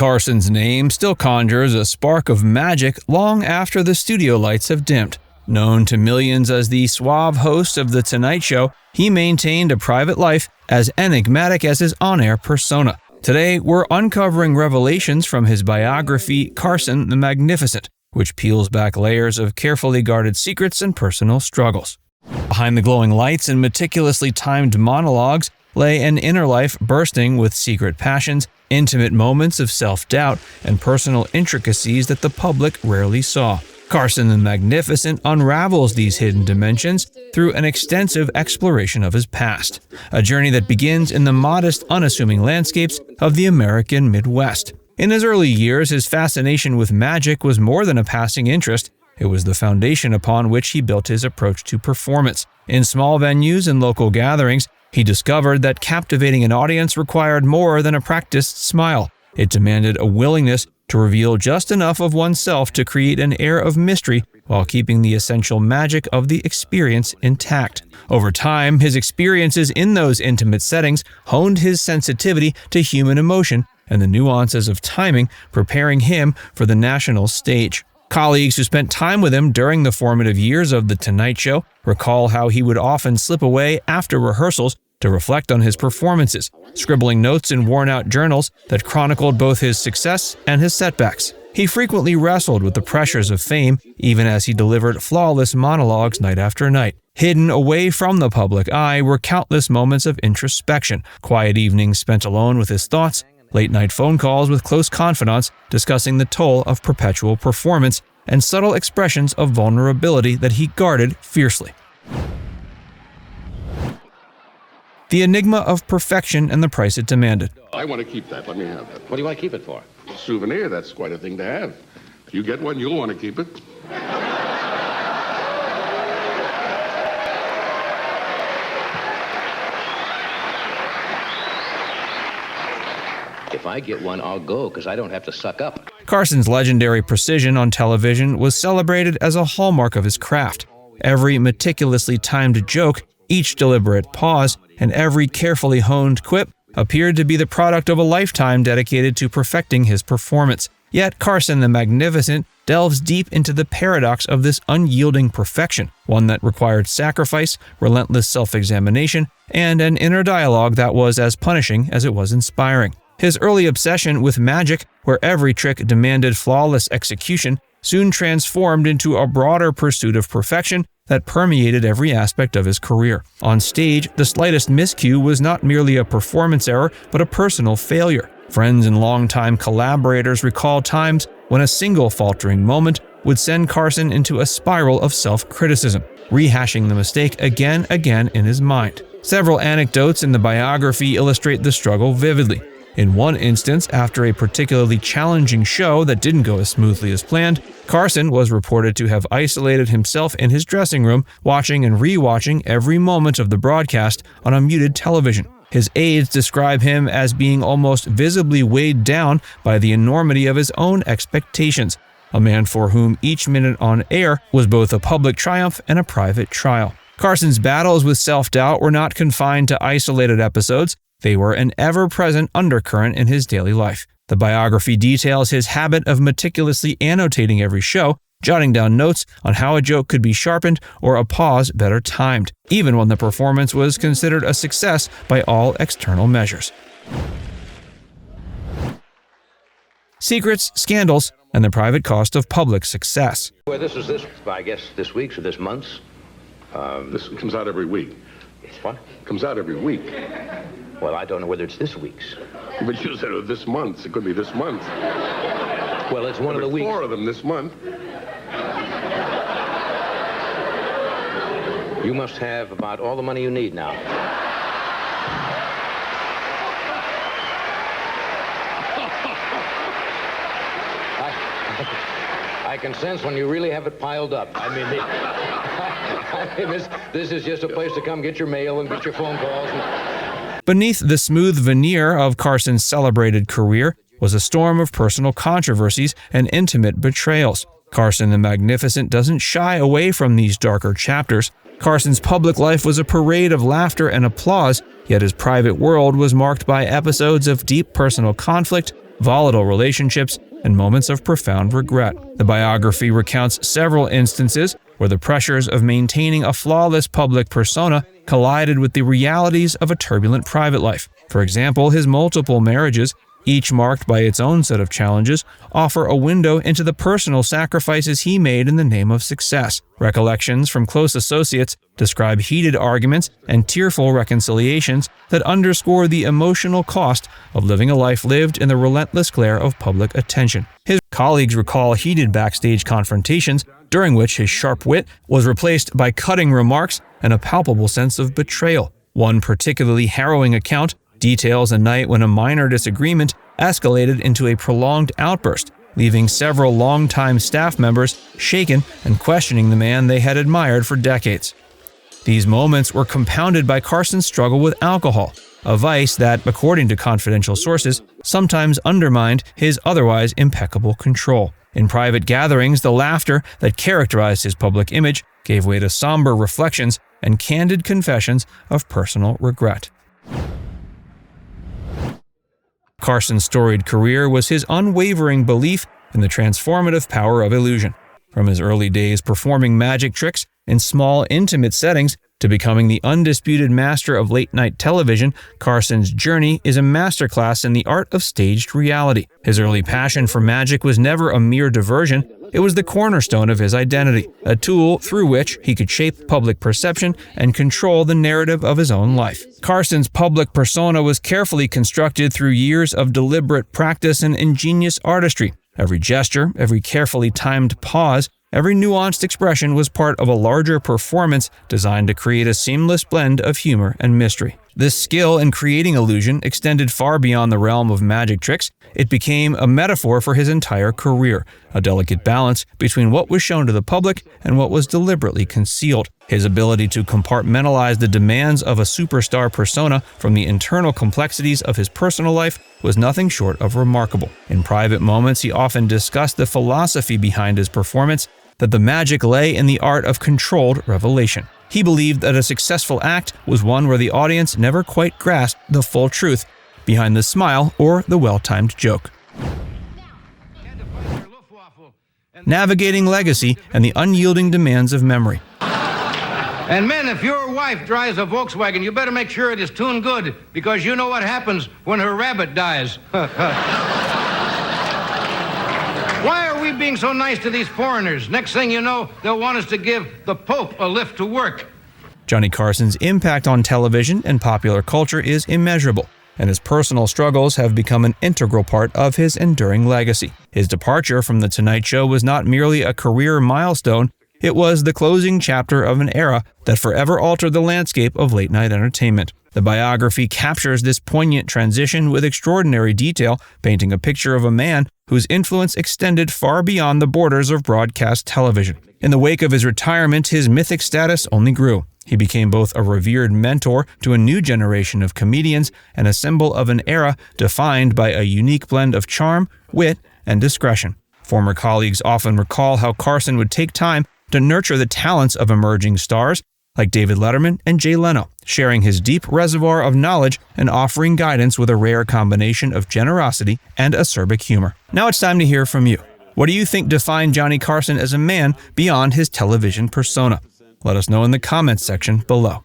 Carson's name still conjures a spark of magic long after the studio lights have dimmed. Known to millions as the suave host of The Tonight Show, he maintained a private life as enigmatic as his on-air persona. Today, we're uncovering revelations from his biography, Carson the Magnificent, which peels back layers of carefully guarded secrets and personal struggles. Behind the glowing lights and meticulously timed monologues lay an inner life bursting with secret passions, intimate moments of self-doubt, and personal intricacies that the public rarely saw. Carson the Magnificent unravels these hidden dimensions through an extensive exploration of his past, a journey that begins in the modest, unassuming landscapes of the American Midwest. In his early years, his fascination with magic was more than a passing interest. It was the foundation upon which he built his approach to performance. In small venues and local gatherings, he discovered that captivating an audience required more than a practiced smile. It demanded a willingness to reveal just enough of oneself to create an air of mystery while keeping the essential magic of the experience intact. Over time, his experiences in those intimate settings honed his sensitivity to human emotion and the nuances of timing, preparing him for the national stage. Colleagues who spent time with him during the formative years of The Tonight Show recall how he would often slip away after rehearsals to reflect on his performances, scribbling notes in worn-out journals that chronicled both his success and his setbacks. He frequently wrestled with the pressures of fame, even as he delivered flawless monologues night after night. Hidden away from the public eye were countless moments of introspection, quiet evenings spent alone with his thoughts, late-night phone calls with close confidants discussing the toll of perpetual performance, and subtle expressions of vulnerability that he guarded fiercely. The enigma of perfection and the price it demanded. I want to keep that. Let me have that. What do you want to keep it for? Souvenir, that's quite a thing to have. If you get one, you'll want to keep it. If I get one, I'll go, because I don't have to suck up. Carson's legendary precision on television was celebrated as a hallmark of his craft. Every meticulously timed joke, each deliberate pause, and every carefully honed quip appeared to be the product of a lifetime dedicated to perfecting his performance. Yet Carson the Magnificent delves deep into the paradox of this unyielding perfection, one that required sacrifice, relentless self-examination, and an inner dialogue that was as punishing as it was inspiring. His early obsession with magic, where every trick demanded flawless execution, soon transformed into a broader pursuit of perfection that permeated every aspect of his career. On stage, the slightest miscue was not merely a performance error, but a personal failure. Friends and longtime collaborators recall times when a single faltering moment would send Carson into a spiral of self-criticism, rehashing the mistake again in his mind. Several anecdotes in the biography illustrate the struggle vividly. In one instance, after a particularly challenging show that didn't go as smoothly as planned, Carson was reported to have isolated himself in his dressing room, watching and re-watching every moment of the broadcast on a muted television. His aides describe him as being almost visibly weighed down by the enormity of his own expectations, a man for whom each minute on air was both a public triumph and a private trial. Carson's battles with self-doubt were not confined to isolated episodes. They were an ever-present undercurrent in his daily life. The biography details his habit of meticulously annotating every show, jotting down notes on how a joke could be sharpened or a pause better timed, even when the performance was considered a success by all external measures. Secrets, scandals, and the private cost of public success. Well, I guess this week's or this month's. This comes out every week. What? Comes out every week. Well, I don't know whether it's this week's. But you said this month. It could be this month. Well, it's one of the weeks. 4 of them this month. You must have about all the money you need now. I can sense when you really have it piled up. I mean, this is just a place to come get your mail and get your phone calls. Beneath the smooth veneer of Carson's celebrated career was a storm of personal controversies and intimate betrayals. Carson the Magnificent doesn't shy away from these darker chapters. Carson's public life was a parade of laughter and applause, yet his private world was marked by episodes of deep personal conflict, volatile relationships, and moments of profound regret. The biography recounts several instances where the pressures of maintaining a flawless public persona collided with the realities of a turbulent private life. For example, his multiple marriages, each marked by its own set of challenges, offer a window into the personal sacrifices he made in the name of success. Recollections from close associates describe heated arguments and tearful reconciliations that underscore the emotional cost of living a life lived in the relentless glare of public attention. His colleagues recall heated backstage confrontations during which his sharp wit was replaced by cutting remarks and a palpable sense of betrayal. One particularly harrowing account details a night when a minor disagreement escalated into a prolonged outburst, leaving several longtime staff members shaken and questioning the man they had admired for decades. These moments were compounded by Carson's struggle with alcohol, a vice that, according to confidential sources, sometimes undermined his otherwise impeccable control. In private gatherings, the laughter that characterized his public image gave way to somber reflections and candid confessions of personal regret. Carson's storied career was his unwavering belief in the transformative power of illusion. From his early days performing magic tricks in small, intimate settings to becoming the undisputed master of late-night television, Carson's journey is a masterclass in the art of staged reality. His early passion for magic was never a mere diversion. It was the cornerstone of his identity, a tool through which he could shape public perception and control the narrative of his own life. Carson's public persona was carefully constructed through years of deliberate practice and ingenious artistry. Every gesture, every carefully timed pause, every nuanced expression was part of a larger performance designed to create a seamless blend of humor and mystery. This skill in creating illusion extended far beyond the realm of magic tricks. It became a metaphor for his entire career, a delicate balance between what was shown to the public and what was deliberately concealed. His ability to compartmentalize the demands of a superstar persona from the internal complexities of his personal life was nothing short of remarkable. In private moments, he often discussed the philosophy behind his performance, that the magic lay in the art of controlled revelation. He believed that a successful act was one where the audience never quite grasped the full truth behind the smile or the well-timed joke. Navigating legacy and the unyielding demands of memory. And men, if your wife drives a Volkswagen, you better make sure it is tuned good, because you know what happens when her rabbit dies. Why are we being so nice to these foreigners? Next thing you know, they'll want us to give the Pope a lift to work. Johnny Carson's impact on television and popular culture is immeasurable, and his personal struggles have become an integral part of his enduring legacy. His departure from The Tonight Show was not merely a career milestone, it was the closing chapter of an era that forever altered the landscape of late-night entertainment. The biography captures this poignant transition with extraordinary detail, painting a picture of a man whose influence extended far beyond the borders of broadcast television. In the wake of his retirement, his mythic status only grew. He became both a revered mentor to a new generation of comedians and a symbol of an era defined by a unique blend of charm, wit, and discretion. Former colleagues often recall how Carson would take time to nurture the talents of emerging stars like David Letterman and Jay Leno, sharing his deep reservoir of knowledge and offering guidance with a rare combination of generosity and acerbic humor. Now it's time to hear from you. What do you think defined Johnny Carson as a man beyond his television persona? Let us know in the comments section below.